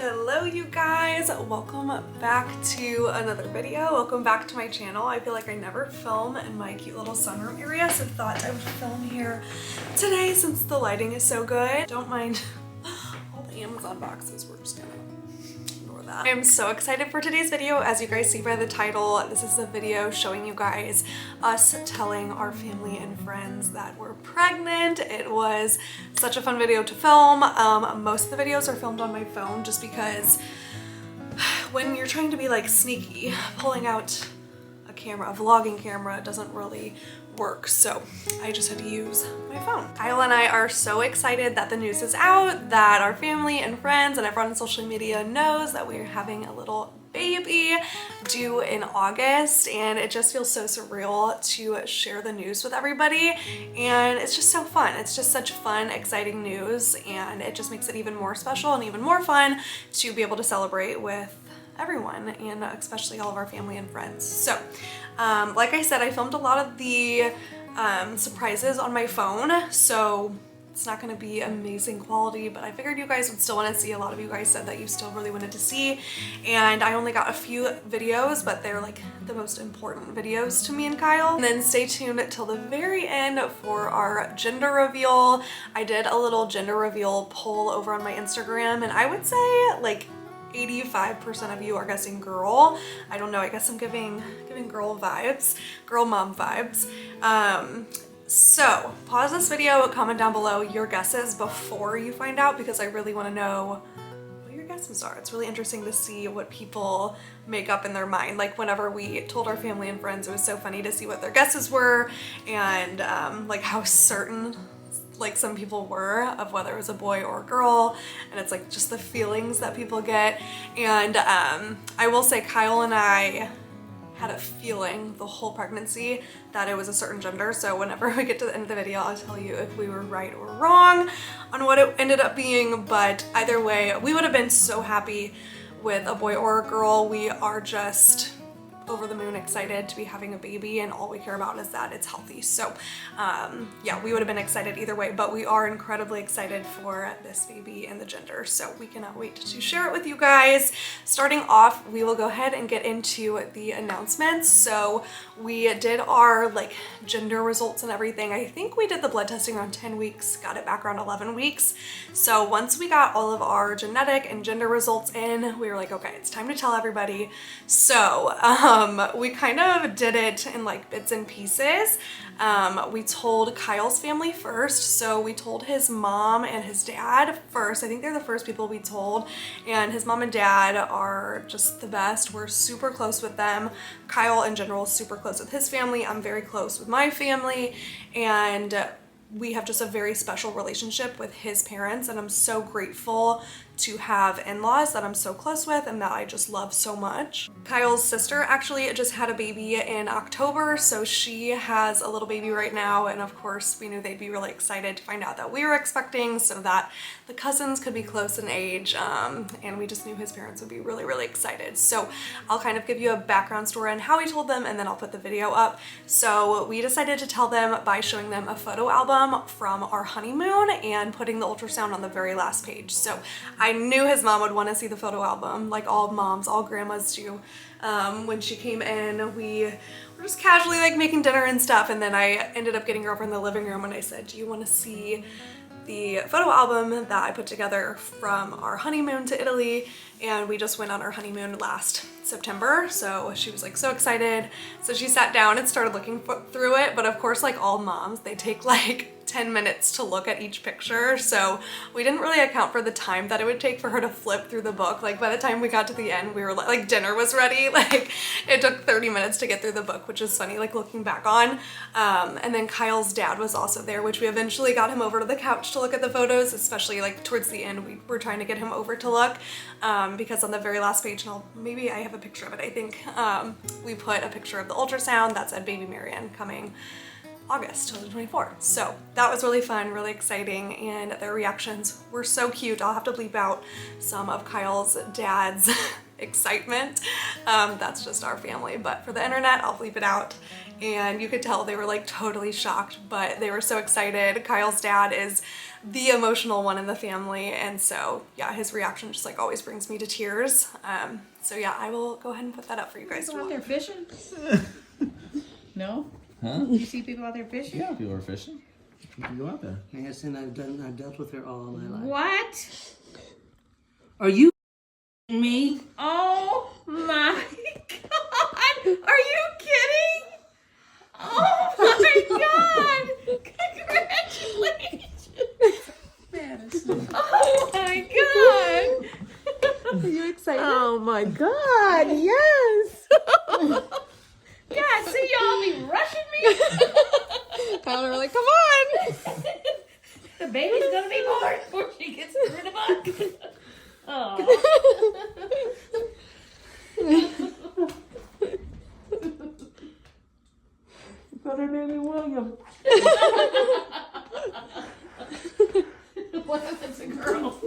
Hello you guys, welcome back to another video. Welcome back to my channel. I feel like I never film in my cute little sunroom area, so thought I would film here today since the lighting is so good. Don't mind all the Amazon boxes, we're just gonna ignore that. I'm so excited for today's video. As you guys see by the title, this is a video showing you guys us telling our family and friends that we're pregnant. It was such a fun video to film. Most of the videos are filmed on my phone just because when you're trying to be like sneaky, pulling out a camera, a vlogging camera, doesn't really work, so I just had to use my phone. Kyle and I are so excited that the news is out, that our family and friends and everyone on social media knows that we're having a little baby due in August, and it just feels so surreal to share the news with everybody, and it's just so fun. It's just such fun, exciting news, and it just makes it even more special and even more fun to be able to celebrate with everyone, and especially all of our family and friends. So like I said, I filmed a lot of the surprises on my phone, so it's not going to be amazing quality, but I figured you guys would still want to see. A lot of you guys said that you still really wanted to see, and I only got a few videos, but they're like the most important videos to me and Kyle. And then stay tuned till the very end for our gender reveal. I did a little gender reveal poll over on my Instagram, and I would say like 85% of you are guessing girl. I don't know, I guess I'm giving girl vibes, girl mom vibes. So pause this video, comment down below your guesses before you find out, because I really want to know what your guesses are. It's really interesting to see what people make up in their mind. Like whenever we told our family and friends, it was so funny to see what their guesses were, and like how certain like some people were of whether it was a boy or a girl, and it's like just the feelings that people get. And I will say Kyle and I had a feeling the whole pregnancy that it was a certain gender, so whenever we get to the end of the video I'll tell you if we were right or wrong on what it ended up being. But either way, we would have been so happy with a boy or a girl. We are just over the moon excited to be having a baby, and all we care about is that it's healthy. So yeah, we would have been excited either way, but we are incredibly excited for this baby and the gender, so we cannot wait to share it with you guys. Starting off, we will go ahead and get into the announcements. So we did our like gender results and everything. I think we did the blood testing around 10 weeks, got it back around 11 weeks. So once we got all of our genetic and gender results in, we were like, okay, it's time to tell everybody. So we kind of did it in like bits and pieces. We told Kyle's family first. So we told his mom and his dad first. I think they're the first people we told, and his mom and dad are just the best. We're super close with them. Kyle in general is super close with his family. I'm very close with my family, and we have just a very special relationship with his parents, and I'm so grateful to have in-laws that I'm so close with and that I just love so much. Kyle's sister actually just had a baby in October, so she has a little baby right now, and of course we knew they'd be really excited to find out that we were expecting, so that the cousins could be close in age, and we just knew his parents would be really excited. So I'll kind of give you a background story on how we told them, and then I'll put the video up. So we decided to tell them by showing them a photo album from our honeymoon and putting the ultrasound on the very last page. So I knew his mom would want to see the photo album, like all moms, all grandmas do. When she came in, we were just casually like making dinner and stuff, and then I ended up getting her over in the living room and I said, do you want to see the photo album that I put together from our honeymoon to Italy? And we just went on our honeymoon last September, so she was like so excited. So she sat down and started looking through it, but of course, like all moms, they take like 10 minutes to look at each picture, so we didn't really account for the time that it would take for her to flip through the book. Like by the time we got to the end, we were like dinner was ready. Like it took 30 minutes to get through the book, which is funny like looking back on. And then Kyle's dad was also there, which we eventually got him over to the couch to look at the photos, especially like towards the end we were trying to get him over to look, because on the very last page, and maybe I have a picture of it, I think, we put a picture of the ultrasound that said baby Marian coming August 2024. So that was really fun, really exciting, and their reactions were so cute. I'll have to bleep out some of Kyle's dad's excitement. That's just our family, but for the internet, I'll bleep it out. And you could tell they were like totally shocked, but they were so excited. Kyle's dad is the emotional one in the family, and so yeah, his reaction just like always brings me to tears. So yeah, I will go ahead and put that up for you guys to People out watch. there fishing? No? Huh? You see people out there fishing? Yeah, people are fishing. You can go out there. Yes, and I've dealt with her all my life. What? Are you me? Oh my God! Are you kidding? Oh my God! Congratulations! Oh my God! Are you excited? Oh my God! Yes! God, see y'all be rushing me. Kyle and I were like, come on. The baby's gonna be born before she gets rid of us. Oh. Better name William. What if it's a girl?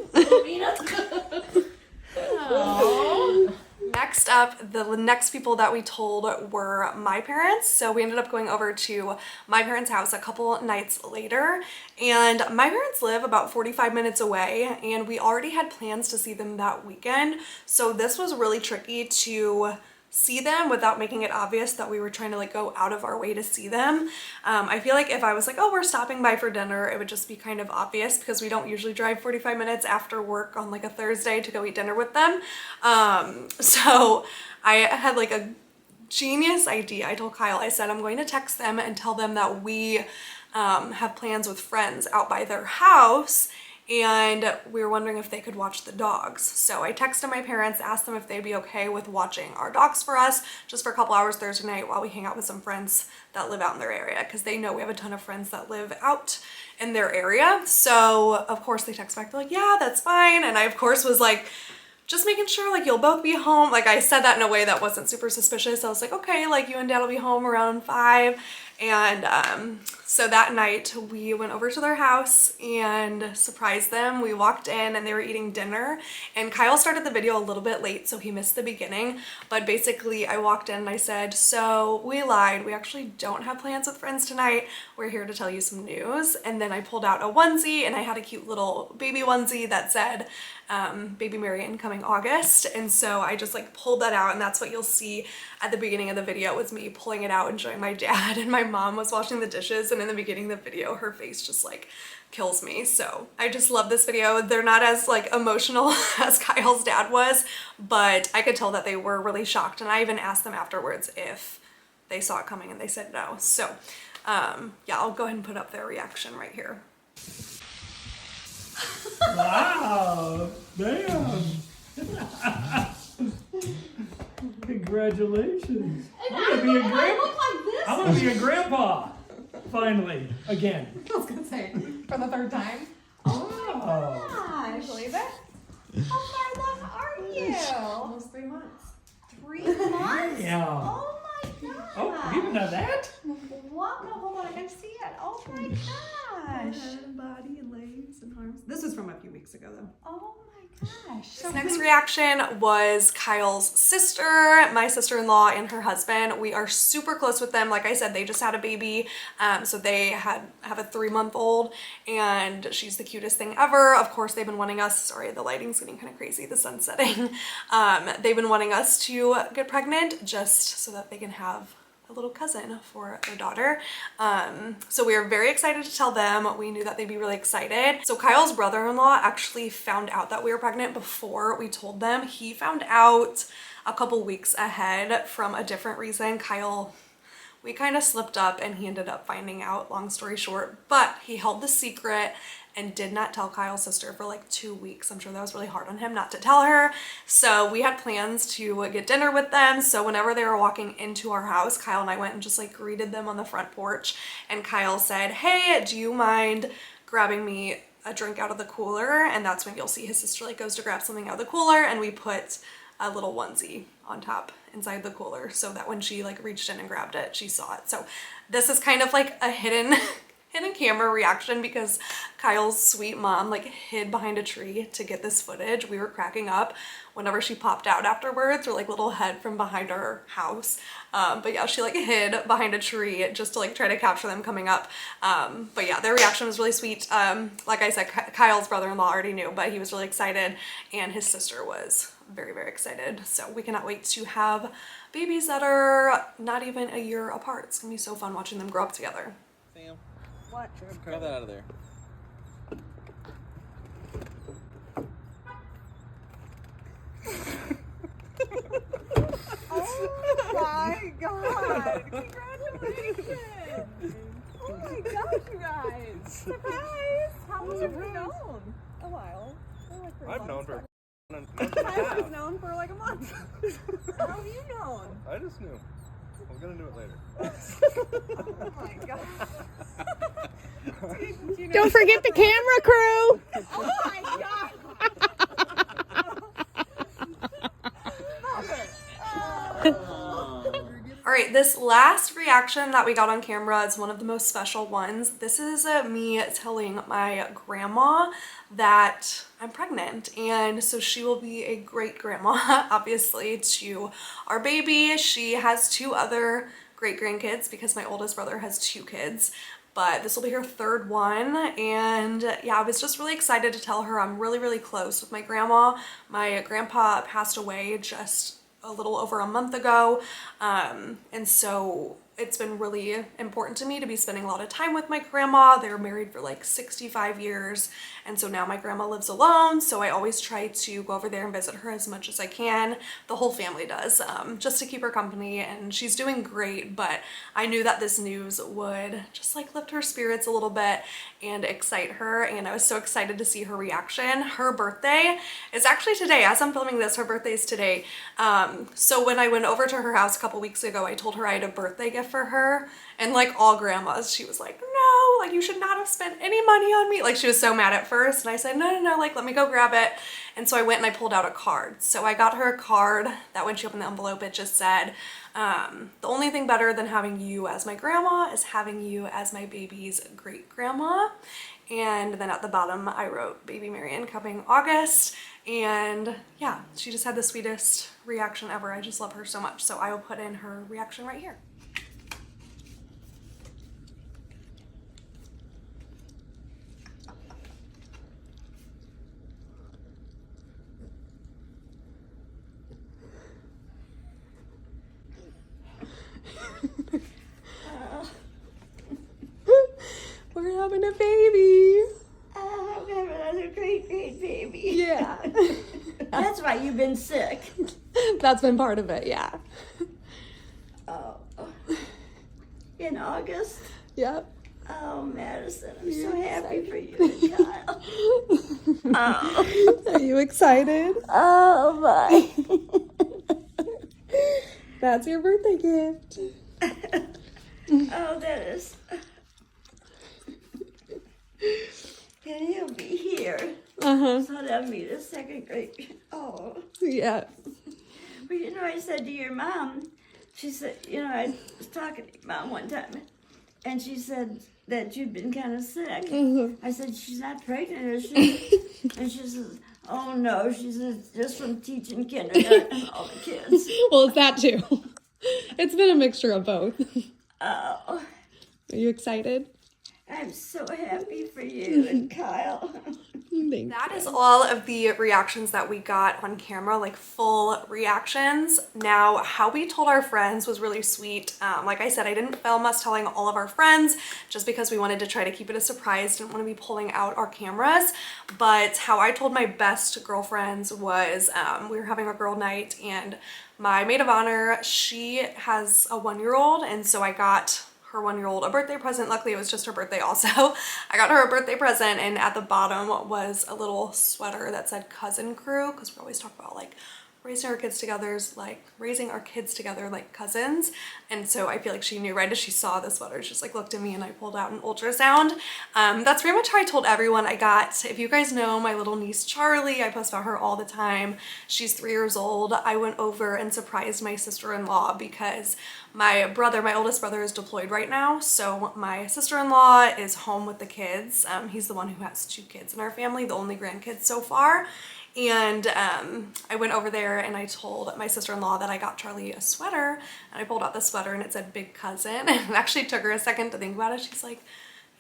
Oh. Next up, the next people that we told were my parents. So we ended up going over to my parents' house a couple nights later, and my parents live about 45 minutes away, and we already had plans to see them that weekend. So this was really tricky to see them without making it obvious that we were trying to like go out of our way to see them. I feel like if I was like, oh, we're stopping by for dinner, it would just be kind of obvious because we don't usually drive 45 minutes after work on like a Thursday to go eat dinner with them. So I had like a genius idea. I told Kyle, I said, I'm going to text them and tell them that we have plans with friends out by their house, and we were wondering if they could watch the dogs. So I texted my parents, asked them if they'd be okay with watching our dogs for us just for a couple hours Thursday night while we hang out with some friends that live out in their area, because they know we have a ton of friends that live out in their area. So of course they text back, they're like, yeah, that's fine. And I of course was like, just making sure like you'll both be home. Like I said that in a way that wasn't super suspicious. I was like, okay, like you and dad will be home around 5. And so that night we went over to their house and surprised them. We walked in and they were eating dinner, and Kyle started the video a little bit late, so he missed the beginning. But basically I walked in and I said, so we lied. We actually don't have plans with friends tonight. We're here to tell you some news. And then I pulled out a onesie, and I had a cute little baby onesie that said, Baby Marion coming August. And so I just like pulled that out, and that's what you'll see at the beginning of the video was me pulling it out and showing my dad, and my mom was washing the dishes, and in the beginning of the video her face just like kills me. So I just love this video. They're not as like emotional as Kyle's dad was, but I could tell that they were really shocked, and I even asked them afterwards if they saw it coming, and they said no. So yeah, I'll go ahead and put up their reaction right here. Wow. Damn. Congratulations. I'm gonna be a I'm gonna be a grandpa. Finally. Again. I was gonna say, for the third time. Oh. Can you believe it? How far along are you? Almost 3 months. 3 months? Yeah. Oh my god. Oh, you didn't know that? What? No, hold on, I can see it. Oh my gosh. Head and body and legs and arms. This was from a few weeks ago though. Oh my gosh. So Next reaction was Kyle's sister, my sister-in-law, and her husband. We are super close with them. Like I said, they just had a baby, so they have a 3-month-old, and she's the cutest thing ever. Of course, they've been wanting us, sorry, the lighting's getting kind of crazy, the sun's setting. They've been wanting us to get pregnant just so that they can have a little cousin for their daughter. So we are very excited to tell them. We knew that they'd be really excited. So Kyle's brother-in-law actually found out that we were pregnant before we told them. He found out a couple weeks ahead from a different reason. Kyle, we kind of slipped up and he ended up finding out, long story short, but he held the secret and did not tell Kyle's sister for like 2 weeks. I'm sure that was really hard on him not to tell her. So we had plans to get dinner with them. So whenever they were walking into our house, Kyle and I went and just like greeted them on the front porch. And Kyle said, hey, do you mind grabbing me a drink out of the cooler? And that's when you'll see his sister like goes to grab something out of the cooler, and we put a little onesie on top inside the cooler so that when she like reached in and grabbed it, she saw it. So this is kind of like a hidden hidden camera reaction because Kyle's sweet mom like hid behind a tree to get this footage. We were cracking up whenever she popped out afterwards, or like little head from behind her house. But yeah, she like hid behind a tree just to like try to capture them coming up. But yeah, their reaction was really sweet. Like I said, Kyle's brother-in-law already knew, but he was really excited, and his sister was very, very excited. So we cannot wait to have babies that are not even a year apart. It's gonna be so fun watching them grow up together. Sam, What? grab that out of there. Oh my god! Congratulations! Oh my gosh, you guys! Surprise! How long have you known? A while. Like for I've known for a month and a Tyler's half. known for like a month. How have you known? I just knew. I was gonna do it later. Oh my god. You know- Don't forget the camera crew. Oh my god! All right, this last reaction that we got on camera is one of the most special ones. This is me telling my grandma that I'm pregnant, and so she will be a great grandma, obviously, to our baby. She has 2 other great grandkids because my oldest brother has 2 kids, but this will be her 3rd one. And yeah, I was just really excited to tell her I'm really, really close with my grandma. My grandpa passed away just a little over a month ago, and so it's been really important to me to be spending a lot of time with my grandma. They were married for like 65 years, and so now my grandma lives alone, so I always try to go over there and visit her as much as I can. The whole family does, just to keep her company, and she's doing great. But I knew that this news would just like lift her spirits a little bit and excite her, and I was so excited to see her reaction. Her birthday is actually today. As I'm filming this, her birthday is today. So when I went over to her house a couple weeks ago, I told her I had a birthday gift for her, and like all grandmas, she was like, no, like you should not have spent any money on me. Like she was so mad at first, and I said, no, like let me go grab it. And so I went and I pulled out a card. So I got her a card that when she opened the envelope, it just said, the only thing better than having you as my grandma is having you as my baby's great grandma. And then at the bottom I wrote baby Marion coming August. And yeah, she just had the sweetest reaction ever. I just love her so much. So I will put in her reaction right here. We're having a baby. I'm having another great baby. Yeah. That's why you've been sick. That's been part of it, yeah. Oh. In August? Yep. Oh, Madison, I'm You're so happy excited. for you and Kyle. Oh. Are you excited? Oh, my. That's your birthday gift. Oh, that is. And he'll be here. Uh-huh. So that'll be the 2nd grade. Oh. Yeah. But you know, I said to your mom, she said, you know, I was talking to your mom one time, and she said that you'd been kind of sick. I said, she's not pregnant, is she? And she says, oh no, she says, just from teaching kindergarten and all the kids. Well, it's that too. It's been a mixture of both. Oh, Are you excited? I'm so happy for you and Kyle. Thank That is all of the reactions that we got on camera, like full reactions. Now, how we told our friends was really sweet. Like I said, I didn't film us telling all of our friends just because we wanted to try to keep it a surprise, didn't want to be pulling out our cameras. But how I told my best girlfriends was we were having a girl night, and my maid of honor, she has a 1-year-old, and so I got her 1-year-old a birthday present. Luckily it was just her birthday also. I got her a birthday present, and at the bottom was a little sweater that said Cousin Crew, because we always talk about like raising our kids together like cousins. And so I feel like she knew right as she saw the sweater, she just like looked at me and I pulled out an ultrasound. That's pretty much how I told everyone. If you guys know my little niece Charlie, I post about her all the time. She's 3 years old. I went over and surprised my sister-in-law because my oldest brother is deployed right now. So my sister-in-law is home with the kids. He's the one who has 2 kids in our family, the only grandkids so far. And I went over there and I told my sister-in-law that I got Charlie a sweater, and I pulled out the sweater and it said big cousin, and it actually took her a second to think about it. She's like,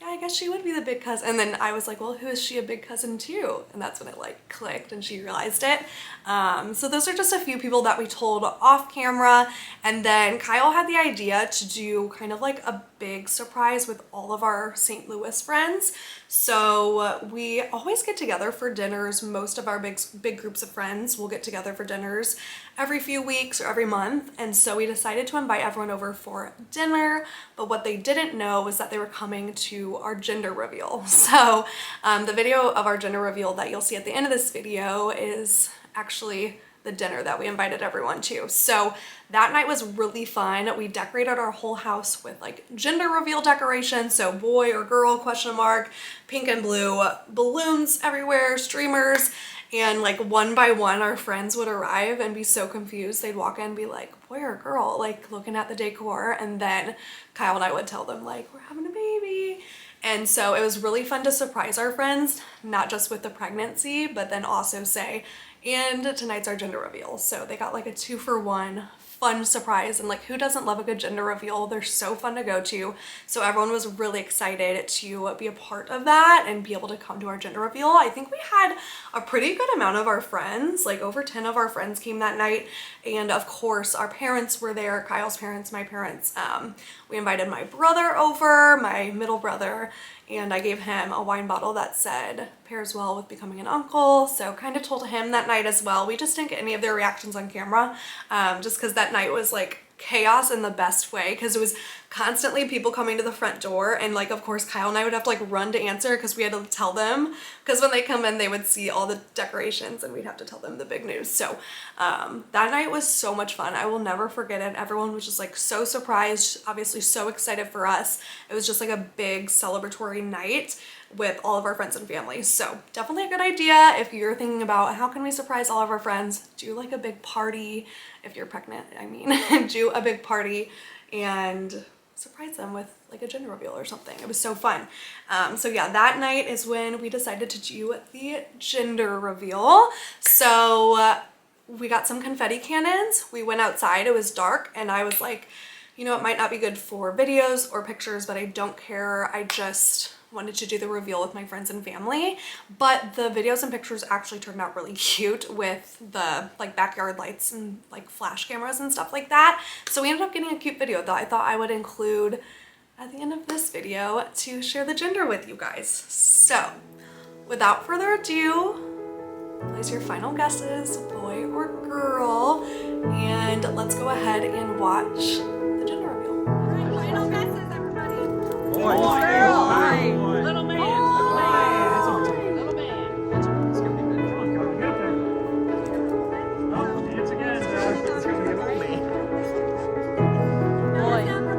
yeah, I guess she would be the big cousin. And then I was like, well, who is she a big cousin to? And that's when it like clicked and she realized it. So those are just a few people that we told off camera. And then Kyle had the idea to do kind of like a big surprise with all of our St. Louis friends. So we always get together for dinners. Most of our big groups of friends will get together for dinners every few weeks or every month. And so we decided to invite everyone over for dinner. But what they didn't know was that they were coming to our gender reveal. So the video of our gender reveal that you'll see at the end of this video is actually the dinner that we invited everyone to. So that night was really fun. We decorated our whole house with like gender reveal decorations. So boy or girl, question mark, pink and blue, balloons everywhere, streamers. And like one by one, our friends would arrive and be so confused. They'd walk in and be like, boy or girl, like looking at the decor. And then Kyle and I would tell them like, we're having a baby. And so it was really fun to surprise our friends, not just with the pregnancy, but then also say, and tonight's our gender reveal. So they got like a 2-for-1 fun surprise, and like who doesn't love a good gender reveal? They're so fun to go to. So everyone was really excited to be a part of that and be able to come to our gender reveal. I think we had a pretty good amount of our friends, like over 10 of our friends came that night. And of course our parents were there, Kyle's parents, my parents. We invited my brother over, my middle brother, and I gave him a wine bottle that said pairs well with becoming an uncle. So kind of told him that night as well. We just didn't get any of their reactions on camera, just because that night was like chaos in the best way, because it was constantly people coming to the front door, and like of course Kyle and I would have to like run to answer because we had to tell them, because when they come in they would see all the decorations and we'd have to tell them the big news. So that night was so much fun. I will never forget it. Everyone was just like so surprised, obviously so excited for us. It was just like a big celebratory night with all of our friends and family. So definitely a good idea if you're thinking about how can we surprise all of our friends. Do like a big party. If you're pregnant, I mean, do a big party and surprise them with like a gender reveal or something. It was so fun. So yeah, that night is when we decided to do the gender reveal. So we got some confetti cannons. We went outside, it was dark, and I was like, you know, it might not be good for videos or pictures, but I don't care. I just wanted to do the reveal with my friends and family. But the videos and pictures actually turned out really cute with the like backyard lights and like flash cameras and stuff like that. So we ended up getting a cute video that I thought I would include at the end of this video to share the gender with you guys. So without further ado, place your final guesses, boy or girl, and let's go ahead and watch the gender reveal. Final guesses, everybody. Boy. Girl. Little man. Little man. It's gonna be good. Come on, Cody, get up there. Oh, dance again. It's gonna be a little man. Number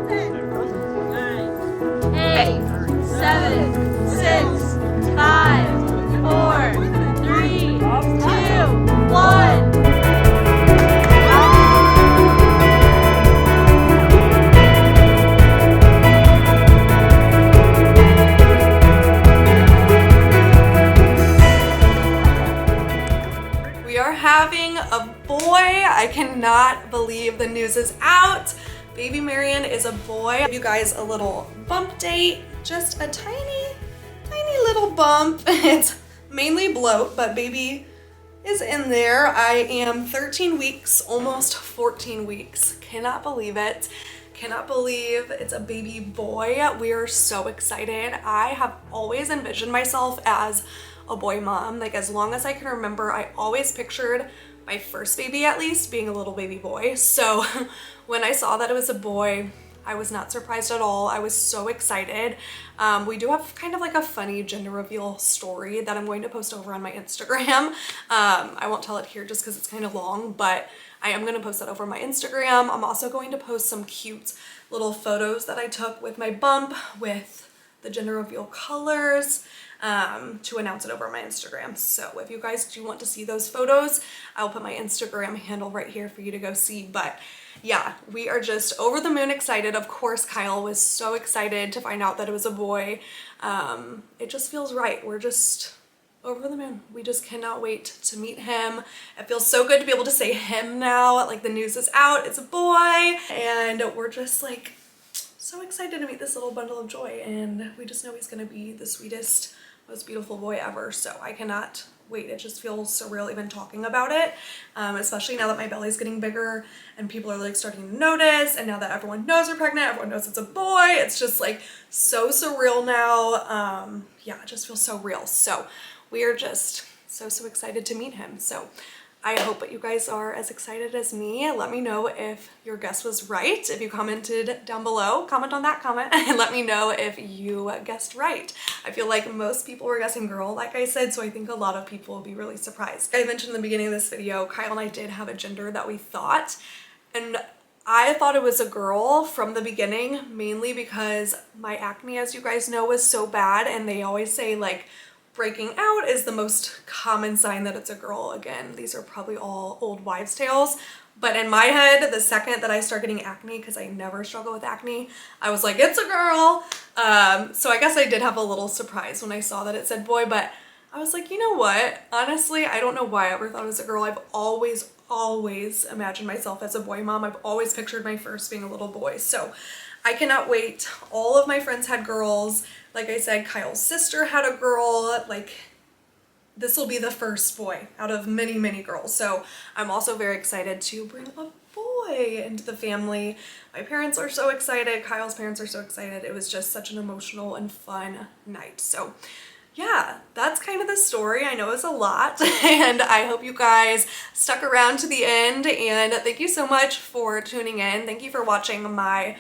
10. 8, 7, 6, 5, 4, 3, 2, 1. We are having a boy. I cannot believe the news is out. Baby Marion is a boy. Give you guys a little bump date. Just a tiny little bump. It's mainly bloat, but baby is in there. I am 13 weeks, almost 14 weeks. Cannot believe it. Cannot believe it's a baby boy. We are so excited. I have always envisioned myself as a boy mom. Like as long as I can remember, I always pictured my first baby at least being a little baby boy. So when I saw that it was a boy, I was not surprised at all. I was so excited. We do have kind of like a funny gender reveal story that I'm going to post over on my Instagram. I won't tell it here just because it's kind of long, but I am going to post that over my Instagram. I'm also going to post some cute little photos that I took with my bump with the gender reveal colors to announce it over on my Instagram. So if you guys do want to see those photos, I'll put my Instagram handle right here for you to go see. But yeah, we are just over the moon excited. Of course, Kyle was so excited to find out that it was a boy. It just feels right. We're just over the moon. We just cannot wait to meet him. It feels so good to be able to say him now. Like the news is out, it's a boy, and we're just like so excited to meet this little bundle of joy, and we just know he's gonna be the sweetest, most beautiful boy ever. So I cannot wait. It just feels surreal even talking about it, especially now that my belly's getting bigger and people are like starting to notice, and now that everyone knows we're pregnant, everyone knows it's a boy. It's just like so surreal now. Yeah, it just feels so real. So we are just so excited to meet him. So I hope that you guys are as excited as me. Let me know if your guess was right. If you commented down below, comment on that comment and let me know if you guessed right. I feel like most people were guessing girl, like I said, so I think a lot of people will be really surprised. I mentioned in the beginning of this video, Kyle and I did have a gender that we thought, and I thought it was a girl from the beginning, mainly because my acne, as you guys know, was so bad, and they always say like breaking out is the most common sign that it's a girl. Again, these are probably all old wives' tales, but in my head, the second that I start getting acne, because I never struggle with acne, I was like, it's a girl. So I guess I did have a little surprise when I saw that it said boy, but I was like, you know what? Honestly, I don't know why I ever thought it was a girl. I've always imagined myself as a boy mom. I've always pictured my first being a little boy. So I cannot wait. All of my friends had girls. Like I said, Kyle's sister had a girl. Like, this will be the first boy out of many girls. So I'm also very excited to bring a boy into the family. My parents are so excited. Kyle's parents are so excited. It was just such an emotional and fun night. So yeah, that's kind of the story. I know it's a lot, and I hope you guys stuck around to the end, and thank you so much for tuning in. Thank you for watching my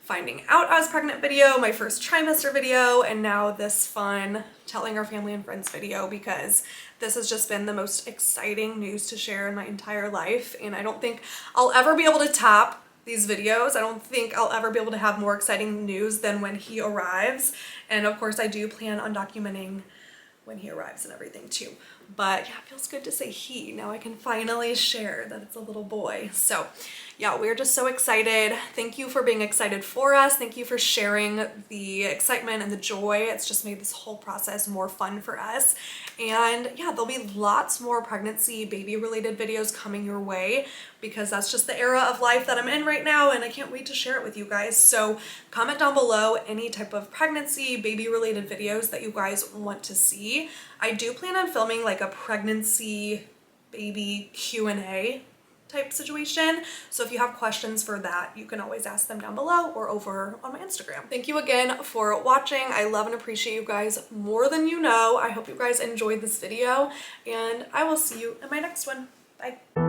finding out I was pregnant video, my first trimester video, and now this fun telling our family and friends video, because this has just been the most exciting news to share in my entire life, and I don't think I'll ever be able to top these videos. I don't think I'll ever be able to have more exciting news than when he arrives, and of course I do plan on documenting when he arrives and everything too. But yeah, it feels good to say he. Now I can finally share that it's a little boy. So yeah, we're just so excited. Thank you for being excited for us. Thank you for sharing the excitement and the joy. It's just made this whole process more fun for us. And yeah, there'll be lots more pregnancy, baby related videos coming your way, because that's just the era of life that I'm in right now, and I can't wait to share it with you guys. So comment down below any type of pregnancy, baby related videos that you guys want to see. I do plan on filming like a pregnancy baby Q&A type situation. So if you have questions for that, you can always ask them down below or over on my Instagram. Thank you again for watching. I love and appreciate you guys more than you know. I hope you guys enjoyed this video, and I will see you in my next one. Bye.